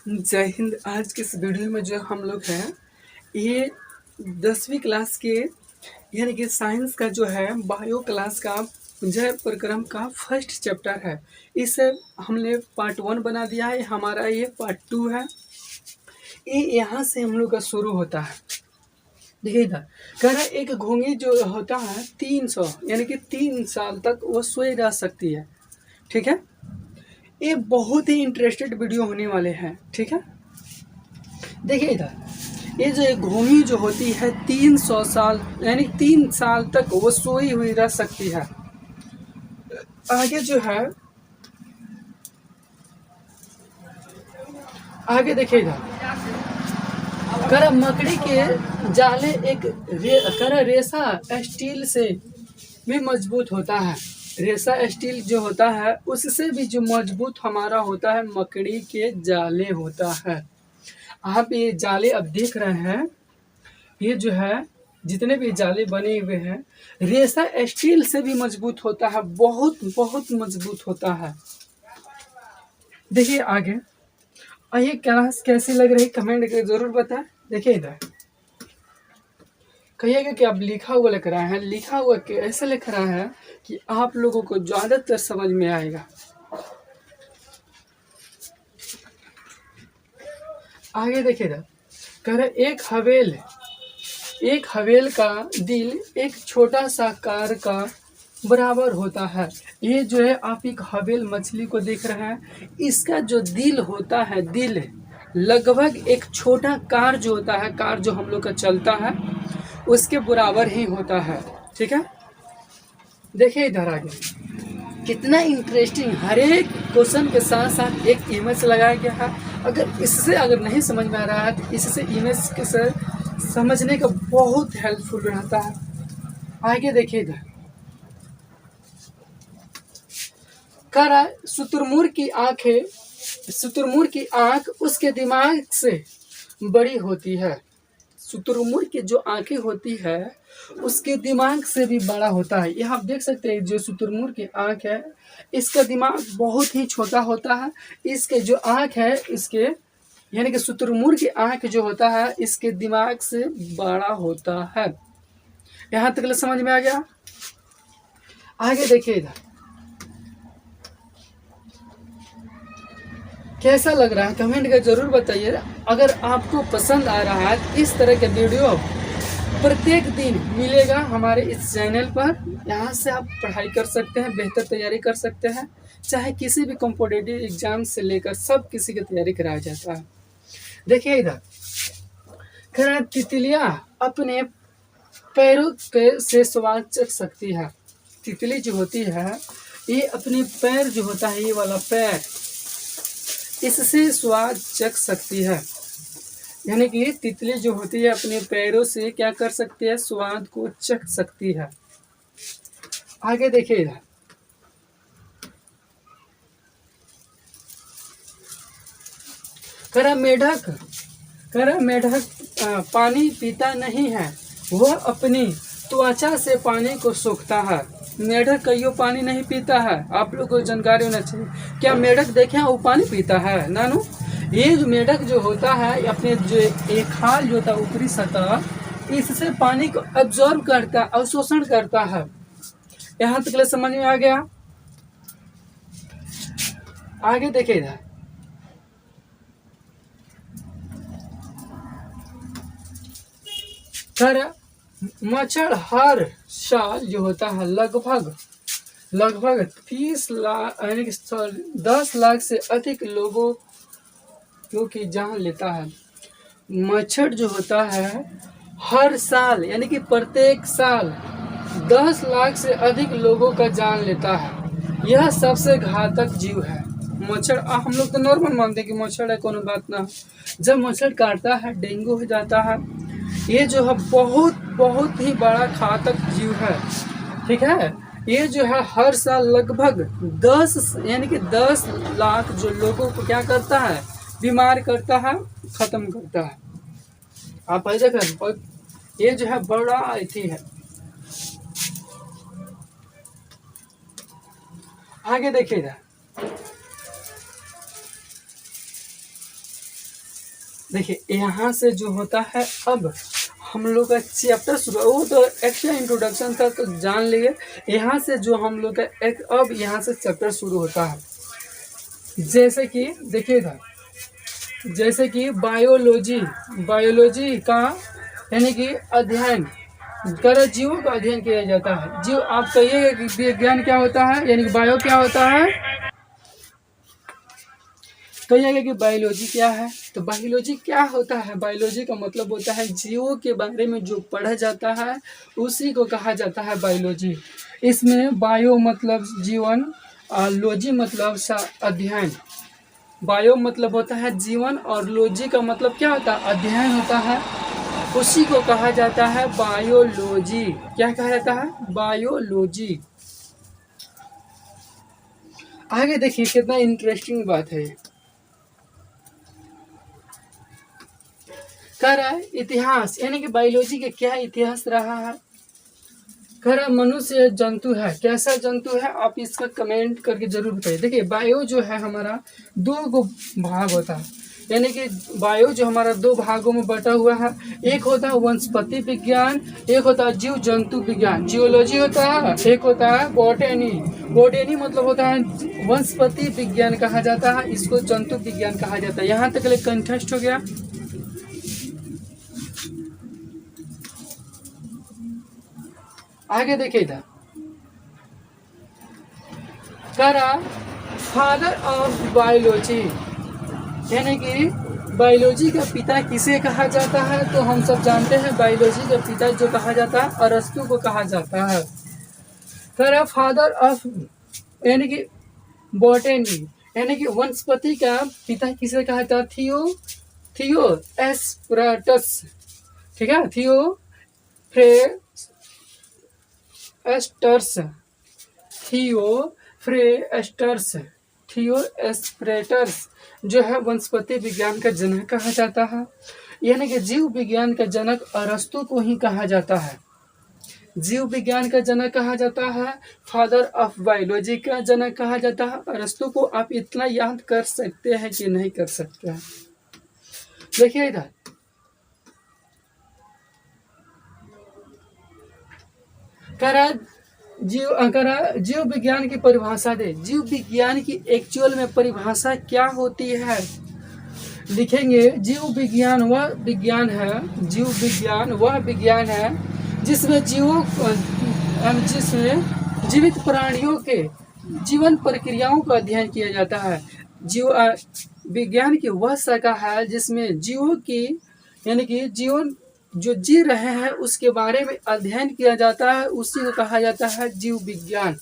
जय हिंद। आज के इस वीडियो में जो हम लोग हैं, ये 10वीं क्लास के यानी कि साइंस का जो है बायो क्लास का जय प्रक्रम का फर्स्ट चैप्टर है। इसे हमने पार्ट 1 बना दिया है। हमारा ये पार्ट 2 है। ये यहाँ से हम लोग का शुरू होता है। देखिए इधर कह रहा है, एक घोंगी जो होता है 300 यानी कि 3 साल तक वो सोई रह सकती है। ठीक है, ये बहुत ही इंटरेस्टेड वीडियो होने वाले हैं। ठीक है, देखिए इधर ये जो एक घोंगी जो होती है 300 साल यानी 3 साल तक वो सोई हुई रह सकती है। आगे जो है आगे देखिए इधर कर मकड़ी के जाले एक रेसा स्टील से भी मजबूत होता है। रेसा स्टील जो होता है उससे भी जो मजबूत हमारा होता है मकड़ी के जाले होता है। आप ये जाले अब देख रहे हैं, ये जो है जितने भी जाले बने हुए हैं रेसा स्टील से भी मजबूत होता है, बहुत बहुत मजबूत होता है। देखिए आगे ये क्लास कैसी लग रही कमेंट करके जरूर बताएं। देखिए इधर कहिएगा कि आप लिखा हुआ लिख रहा है, लिखा हुआ कि ऐसा लिख रहा है कि आप लोगों को ज्यादातर समझ में आएगा। आगे देखिए इधर कह रहे एक हवेल का दिल एक छोटा सा कार का बराबर होता है। ये जो है आप एक हवेल मछली को देख रहे हैं, इसका जो दिल होता है, दिल लगभग एक छोटा कार जो होता है, कार जो हम लोग का चलता है उसके बराबर ही होता है। ठीक है, देखिए इधर आगे कितना इंटरेस्टिंग, हर एक क्वेश्चन के साथ साथ एक इमेज लगाया गया है। अगर नहीं समझ में आ रहा है तो इससे इमेज के से समझने का बहुत हेल्पफुल रहता है। आगे देखिए इधर कह रहा है शुतुरमुर्ग की आंख उसके दिमाग से बड़ी होती है। शुतुरमुर्ग की जो आंखें होती है उसके दिमाग से भी बड़ा होता है। यह आप देख सकते हैं, जो शुतुरमुर्ग की आंख है इसका दिमाग बहुत ही छोटा होता है। इसके जो आंख है इसके यानी कि शुतुरमुर्ग की आंख जो होता है इसके दिमाग से बड़ा होता है। यहाँ तक समझ में आ गया। आगे देखिए इधर कैसा लग रहा है कमेंट कर जरूर बताइए। अगर आपको पसंद आ रहा है इस तरह के वीडियो प्रत्येक दिन मिलेगा हमारे इस चैनल पर। यहाँ से आप पढ़ाई कर सकते हैं, बेहतर तैयारी कर सकते हैं। चाहे किसी भी कॉम्पिटिटिव एग्जाम से लेकर सब किसी की तैयारी कराया जाता है। देखिए इधर कह रहा है तितलियां अपने पैरों से स्वाद चख सकती है। तितली जो होती है ये अपने पैर जो होता है, ये वाला पैर, इससे स्वाद चख सकती है। यानी कि तितली जो होती है अपने पैरों से क्या कर सकती है, स्वाद को चख सकती है। आगे देखिए इधर करा मेढक पानी पीता नहीं है, वह अपनी त्वचा से पानी को सोखता है। मेढक कहियो पानी नहीं पीता है, आप लोग को जानकारी होना चाहिए। क्या मेढक देखे हैं वो पानी पीता है? नानू, ये जो मेढक जो होता है अपने जो एक खाल जो होता है ऊपरी सतह, इससे पानी को एब्जॉर्ब करता है, अवशोषण करता है। यहाँ तक समझ में आ गया। आगे देखिए इधर मच्छर हर साल जो होता है लगभग 30 लाख यानी कि 10 लाख से अधिक लोगों की जान लेता है। मच्छर जो होता है हर साल यानी कि प्रत्येक साल 10 लाख से अधिक लोगों का जान लेता है। यह सबसे घातक जीव है मच्छर। हम लोग तो नॉर्मल मानते हैं कि मच्छर है, कोनो बात ना। जब मच्छर काटता है डेंगू हो जाता है। ये जो है बहुत बहुत ही बड़ा घातक जीव है। ठीक है, ये जो है हर साल लगभग 10 यानी कि 10 लाख जो लोगों को क्या करता है, बीमार करता है, खत्म करता है। आप ऐसे कर, ये जो है बड़ा अथी है। आगे देखिएगा देखिए यहाँ से जो होता है, अब हम लोग का चैप्टर शुरू, वो तो एक्स्ट्रा इंट्रोडक्शन था तो जान लिए। यहाँ से जो हम लोग का एक अब यहाँ से चैप्टर शुरू होता है। जैसे कि देखिएगा, जैसे कि बायोलॉजी, बायोलॉजी का यानी कि अध्ययन कर जीवों का अध्ययन किया जाता है। जीव, आप कहिए कि विज्ञान क्या होता है, यानी कि बायो क्या होता है, कहिएगा कि बायोलॉजी क्या है। तो बायोलॉजी क्या होता है, बायोलॉजी का मतलब होता है जीवों के बारे में जो पढ़ा जाता है उसी को कहा जाता है बायोलॉजी। इसमें बायो मतलब जीवन और लॉजी मतलब अध्ययन। बायो मतलब होता है जीवन और लॉजी का मतलब क्या होता है, अध्ययन होता है, उसी को कहा जाता है बायोलॉजी। क्या कहा जाता है, बायोलॉजी। आगे देखिए कितना इंटरेस्टिंग बात है। कह रहा है इतिहास, यानी कि बायोलॉजी का क्या इतिहास रहा है। कह रहा मनुष्य जंतु है, कैसा जंतु है, आप इसका कमेंट करके जरूर बताइए। देखिए बायो जो है हमारा दो गो भाग होता है, यानी कि बायो जो हमारा दो भागों में बटा हुआ है। एक होता है वनस्पति विज्ञान, एक होता है जीव जंतु विज्ञान, जियोलॉजी होता है, एक होता है बॉटनी। बॉटनी मतलब होता है वनस्पति विज्ञान कहा जाता है, इसको जंतु विज्ञान कहा जाता है। यहाँ तक कंटेस्ट हो गया। आगे देखिए इधर, करा फादर ऑफ बायोलॉजी, यानी कि बायोलॉजी का पिता किसे कहा जाता है, तो हम सब जानते हैं बायोलॉजी का पिता जो कहा जाता है अरस्तु को कहा जाता है। करा फादर ऑफ यानी कि बॉटनी, यानी कि वनस्पति का पिता किसे कहा जाता है, थियो, थियो एस्प्राटस, ठीक है, थियो फ्रेस्टर्स, थियो फ्रेस्टर्स, थियो एस्प्रेटर्स जो है वनस्पति विज्ञान का जनक कहा जाता है। यानी कि जीव विज्ञान का जनक अरस्तु को ही कहा जाता है। जीव विज्ञान का जनक कहा जाता है, फादर ऑफ बायोलॉजी का जनक कहा जाता है अरस्तु को। आप इतना याद कर सकते हैं कि नहीं कर सकते हैं। देखिए इधर, जीव विज्ञान की परिभाषा दे। जीव विज्ञान की एक्चुअल में परिभाषा क्या होती है, लिखेंगे जीव विज्ञान वह विज्ञान है, जीव विज्ञान वह विज्ञान है जिसमें जिसमें जीवित प्राणियों के जीवन प्रक्रियाओं का अध्ययन किया जाता है। जीव विज्ञान की वह शाखा है जिसमें जीवों की यानी कि जीवन जो जी रहे हैं उसके बारे में अध्ययन किया जाता है, उसी को कहा जाता है जीव विज्ञान।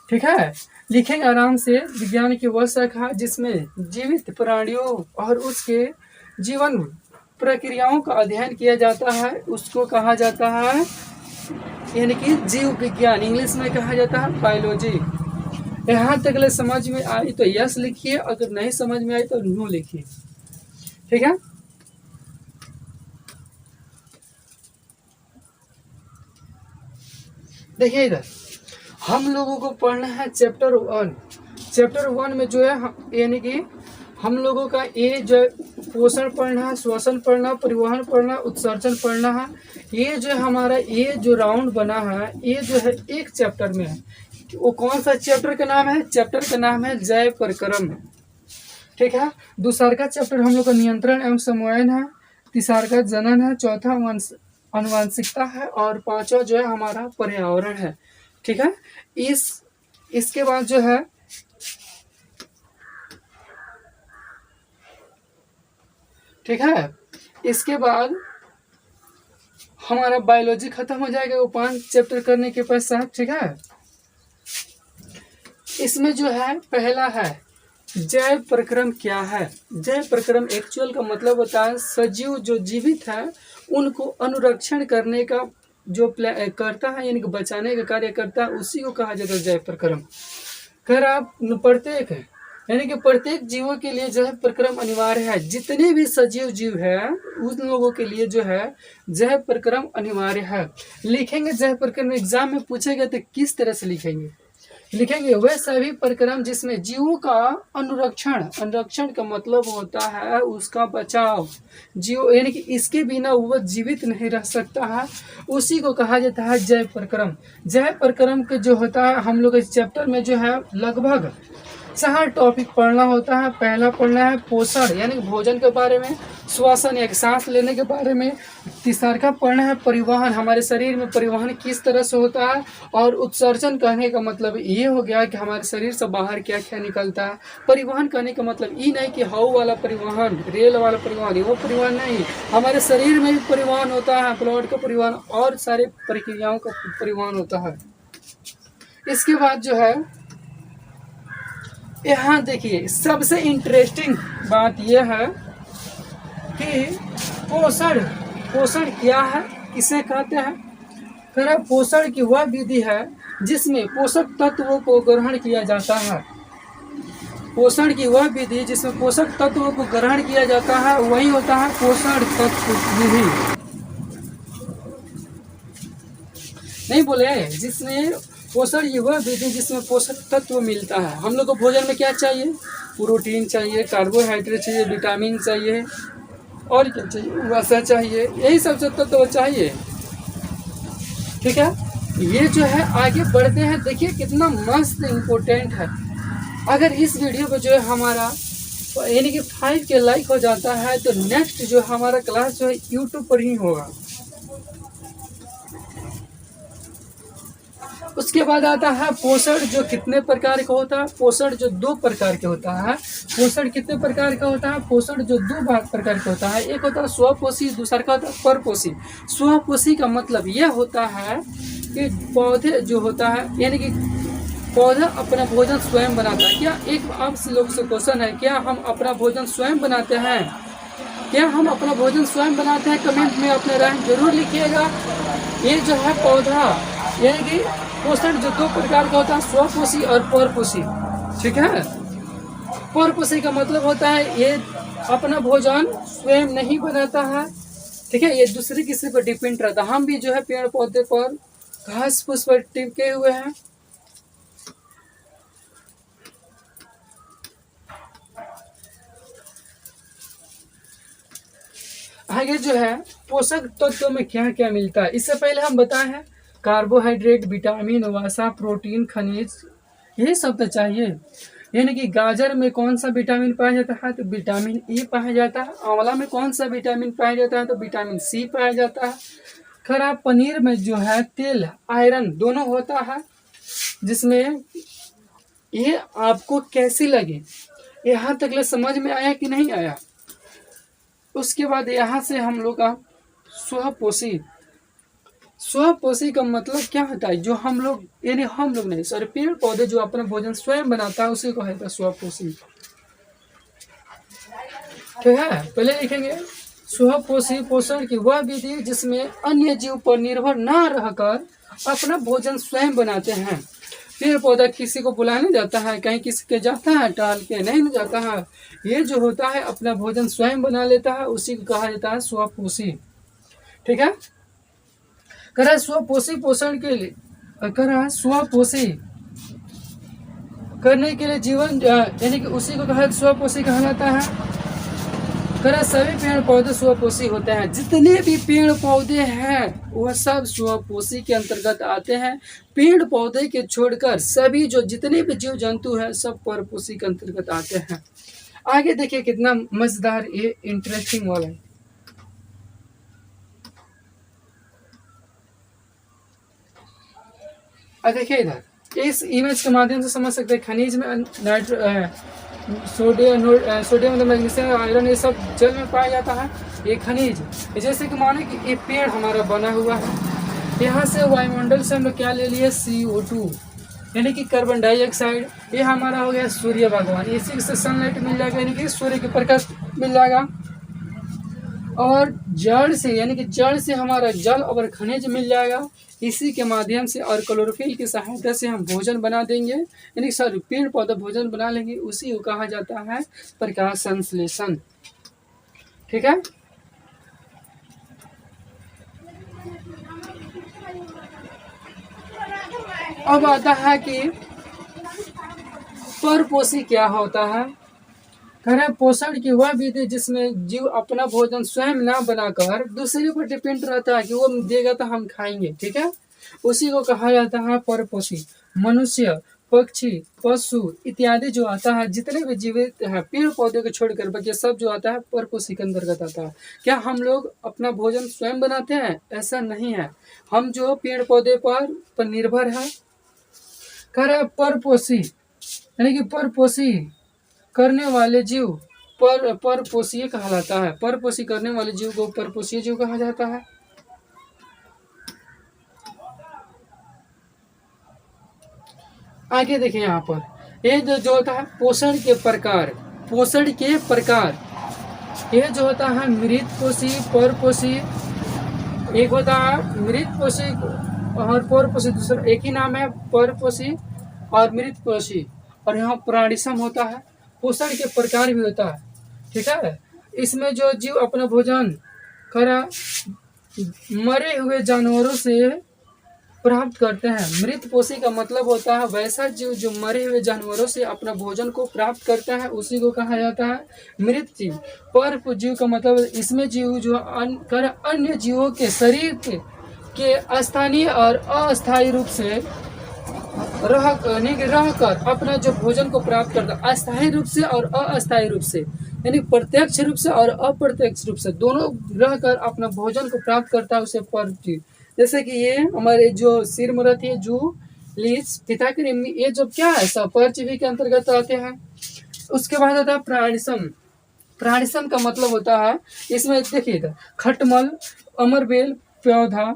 ठीक है, लिखेंगे आराम से, विज्ञान की वह शाखा जिसमें जीवित प्राणियों और उसके जीवन प्रक्रियाओं का अध्ययन किया जाता है उसको कहा जाता है यानी कि जीव विज्ञान, इंग्लिश में कहा जाता है बायोलॉजी। यहाँ तक ले समझ में आई तो यस लिखिए, अगर नहीं समझ में आई तो नो लिखिए। ठीक है, देखिए इधर हम लोगों को पढ़ना है चैप्टर 1। चैप्टर 1 में जो है यानी कि हम लोगों का ये जो पोषण पढ़ना है, श्वसन पढ़ना, परिवहन पढ़ना, उत्सर्जन पढ़ना है। ये जो हमारा ये जो राउंड बना है ये जो है एक चैप्टर में है। वो कौन सा चैप्टर का नाम है, चैप्टर का नाम है जय प्रक्रम। ठीक है, दूसरा का चैप्टर हम लोग का नियंत्रण एवं समन्वयन है, तीसरा का जनन है, चौथा अनुवांशिकता है और पांचवा जो है हमारा पर्यावरण है। ठीक है, इसके बाद जो है ठीक है, इसके बाद हमारा बायोलॉजी खत्म हो जाएगा वो 5 चैप्टर करने के पश्चात। ठीक है, इसमें जो है पहला है जैव प्रक्रम क्या है। जैव प्रक्रम एक्चुअल का मतलब होता है सजीव जो जीवित है उनको अनुरक्षण करने का जो करता है यानी कि बचाने का कार्य करता है, उसी को कहा जाता है जैव प्रक्रम। खैर आप प्रत्येक है यानी कि प्रत्येक जीवों के लिए जैव प्रक्रम अनिवार्य है। जितने भी सजीव जीव है उन लोगों के लिए जो है जैव प्रक्रम अनिवार्य है। लिखेंगे जैव प्रक्रम एग्जाम में पूछेगा तो किस तरह से लिखेंगे, लिखेंगे वह सभी प्रक्रम जिसमें जीवों का अनुरक्षण, अनुरक्षण का मतलब होता है उसका बचाव, जीव यानी कि इसके बिना वह जीवित नहीं रह सकता है, उसी को कहा जाता है जय प्रक्रम। जय प्रक्रम के जो होता है हम लोग इस चैप्टर में जो है लगभग 4 टॉपिक पढ़ना होता है। पहला पढ़ना है पोषण यानी भोजन के बारे में, श्वसन यानी सांस लेने के बारे में, तीसरा का पढ़ना है परिवहन, हमारे शरीर में परिवहन किस तरह से होता है, और उत्सर्जन कहने का मतलब ये हो गया कि हमारे शरीर से बाहर क्या क्या निकलता है। परिवहन कहने का मतलब ये नहीं कि हवा वाला परिवहन, रेल वाला परिवहन, वो परिवहन नहीं, हमारे शरीर में भी परिवहन होता है, ब्लड का परिवहन और सारे प्रक्रियाओं का परिवहन होता है। इसके बाद जो है यहाँ देखिए सबसे इंटरेस्टिंग बात यह है कि पोषण, पोषण क्या है, किसे कहते हैं। खरा पोषण की वह विधि है जिसमें पोषक तत्वों को ग्रहण किया जाता है। पोषण की वह विधि जिसमें पोषक तत्वों को ग्रहण किया जाता है वही होता है पोषण तत्व विधि। नहीं बोले जिसमें पोषण की वह विधि जिसमें पोषक तत्व मिलता है। हम लोग को भोजन में क्या चाहिए, प्रोटीन चाहिए, कार्बोहाइड्रेट चाहिए, विटामिन चाहिए और क्या चाहिए, वसा चाहिए, यही सब तत्व चाहिए। ठीक है, ये जो है आगे बढ़ते हैं। देखिए कितना मस्त इम्पोर्टेंट है। अगर इस वीडियो पे जो है हमारा यानी कि 5 के लाइक हो जाता है तो नेक्स्ट जो हमारा क्लास जो है यूट्यूब पर ही होगा। उसके बाद आता है पोषण जो कितने प्रकार का होता है। पोषण जो 2 प्रकार के होता है। पोषण कितने प्रकार का होता है, पोषण जो 2 प्रकार का होता है। एक होता है स्वपोषी, दूसरा का होता है परपोषी। स्वपोषी का मतलब यह होता है कि पौधे जो होता है यानी कि पौधा अपना भोजन स्वयं बनाता है। क्या एक आप लोग से क्वेश्चन है, क्या हम अपना भोजन स्वयं बनाते हैं? क्या हम अपना भोजन स्वयं बनाते हैं? कमेंट में अपने राय जरूर लिखिएगा। ये जो है पौधा यानी कि पोषण जो 2 प्रकार का होता है, स्वपोषी और परपोषी। ठीक है, परपोषी का मतलब होता है ये अपना भोजन स्वयं नहीं बनाता है। ठीक है, ये दूसरे किसी पर डिपेंड रहता है। हम भी जो है पेड़ पौधे पर, घास फूस पर टिके हुए हैं। आगे जो है पोषक तत्वों में क्या क्या मिलता है, इससे पहले हम बताए हैं कार्बोहाइड्रेट, विटामिन, वसा, प्रोटीन, खनिज, यही सब तो चाहिए। यानी कि गाजर में कौन सा विटामिन पाया जाता है, तो विटामिन ई पाया जाता है। आंवला में कौन सा विटामिन पाया जाता है, तो विटामिन सी पाया जाता है। खराब पनीर में जो है तेल, आयरन दोनों होता है। जिसमें ये आपको कैसी लगी, यहाँ तक ले समझ में आया कि नहीं आया। उसके बाद यहाँ से हम लोग का स्वपोषी, स्वपोषी का मतलब क्या होता है, जो हम लोग यानी हम लोग नहीं सॉरी पेड़ पौधे जो अपना भोजन स्वयं बनाता है उसी को कहता है स्वपोषी। ठीक है, पहले लिखेंगे स्वपोषी पोषण की वह विधि जिसमें अन्य जीव पर निर्भर न रहकर अपना भोजन स्वयं बनाते हैं। पेड़ पौधा किसी को बुलाने जाता है, कहीं किसी के जाता है, टहल के नहीं जाता है। ये जो होता है अपना भोजन स्वयं बना लेता है, उसी को कहा जाता है स्वपोषी। ठीक है, करा स्वपोषी पोषण के लिए, करा स्वपोषी करने के लिए जीवन यानी कि उसी को कहा स्वपोषी कहलाता है। करा सभी पेड़ पौधे स्वपोषी होते हैं। जितने भी पेड़ पौधे हैं वह सब स्वपोषी के अंतर्गत आते हैं। पेड़ पौधे के छोड़कर सभी जो जितने भी जीव जंतु हैं सब परपोषी के अंतर्गत आते हैं। आगे देखिए कितना मजेदार ये इंटरेस्टिंग वाला है। देखिए इधर इस इमेज के माध्यम से समझ सकते हैं खनिज में सोडियम मतलब मैग्नीशियम, आयरन, ये सब जल में पाया जाता है। ये खनिज जैसे कि माने कि ये पेड़ हमारा बना हुआ है, यहाँ से वायुमंडल से हम लोग क्या ले लिए CO2 यानी कि कार्बन डाइऑक्साइड। ये हमारा हो गया सूर्य भगवान, इसी से सनलाइट मिल जाएगा यानी कि सूर्य के प्रकाश मिल जाएगा। और जड़ से यानी कि जड़ से हमारा जल और खनिज मिल जाएगा। इसी के माध्यम से और क्लोरोफिल की सहायता से हम भोजन बना देंगे यानी सॉरी पेड़ पौधा भोजन बना लेंगे, उसी को कहा जाता है प्रकाश संश्लेषण। ठीक है, अब आता है कि परपोषी क्या होता है? कह रहे हैं पोषण की वह विधि जिसमें जीव अपना भोजन स्वयं ना बनाकर दूसरे पर डिपेंड रहता है कि वो देगा तो हम खाएंगे, ठीक है, उसी को कहा जाता है परपोषी। मनुष्य, पक्षी, पशु इत्यादि जो आता है, जितने भी जीवित है पेड़ पौधे को छोड़कर बाकी सब जो आता है परपोषी के अंतर्गत आता है। क्या हम लोग अपना भोजन स्वयं बनाते हैं? ऐसा नहीं है, हम जो पेड़ पौधे पर निर्भर है। कह रहे हैं परपोषी यानी कि परपोषी करने वाले जीव परपोषीय कहलाता है। परपोषी करने वाले जीव को परपोषीय जीव कहा जाता है। आगे देखिए यहाँ पर ये जो होता है पोषण के प्रकार, पोषण के प्रकार ये जो होता है मृतपोषी, परपोषी, एक होता है मृतपोषी और परपोषी, दूसरा एक ही नाम है परपोषी और मृतपोषी, और यहाँ प्राणिसम होता है। पोषण के प्रकार भी होता है, ठीक है। इसमें जो जीव अपना भोजन करा मरे हुए जानवरों से प्राप्त करते हैं। मृतपोषी का मतलब होता है वैसा जीव जो मरे हुए जानवरों से अपना भोजन को प्राप्त करता है, उसी को कहा जाता है मृत जीव। पर जीव का मतलब इसमें जीव जो अन्य जीवों के शरीर के स्थानीय और अस्थायी रूप से रहकर अपना जो भोजन को प्राप्त करता है, अस्थायी रूप से और अस्थायी रूप से, यानी प्रत्यक्ष रूप से और अप्रत्यक्ष रूप से दोनों रहकर अपना भोजन को प्राप्त करता है, उसे परजीव। जैसे कि ये हमारे जो सिर मरती है जू, लीच, पिताकृमि, ये जो क्या है सब परजीवी के अंतर्गत आते हैं। उसके बाद आता है प्राणिसम। प्राणिसम का मतलब होता है इसमें देखिए खटमल, अमरबेल पौधा,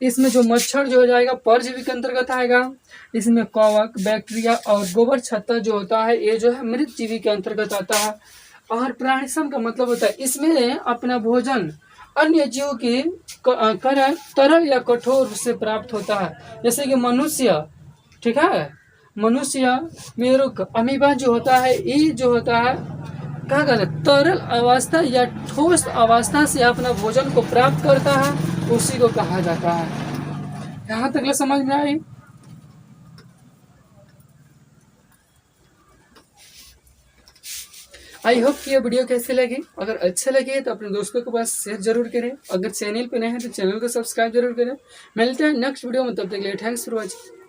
इसमें जो मच्छर जो हो जाएगा परजीवी के अंतर्गत आएगा। इसमें कवक, बैक्टीरिया और गोबर छत्ता जो होता है ये जो है मृत जीवी के अंतर्गत आता है। और प्राणिसम का मतलब होता है इसमें अपना भोजन अन्य जीवों की तरल या कठोर से प्राप्त होता है। जैसे कि मनुष्य, ठीक है, मनुष्य मेरुक अमीबा जो होता है ये जो होता है क्या कहते हैं तरल अवस्था या ठोस अवस्था से अपना भोजन को प्राप्त करता है, उसी को कहा जाता है। यहाँ तक ले समझ में आई? आई होप कि ये वीडियो कैसे लगी। अगर अच्छे लगे तो अपने दोस्तों के पास शेयर जरूर करें। अगर चैनल पे नए हैं तो चैनल को सब्सक्राइब जरूर करें। मिलते हैं नेक्स्ट वीडियो में, तब तक के लिए थैंक्स फॉर वॉचिंग।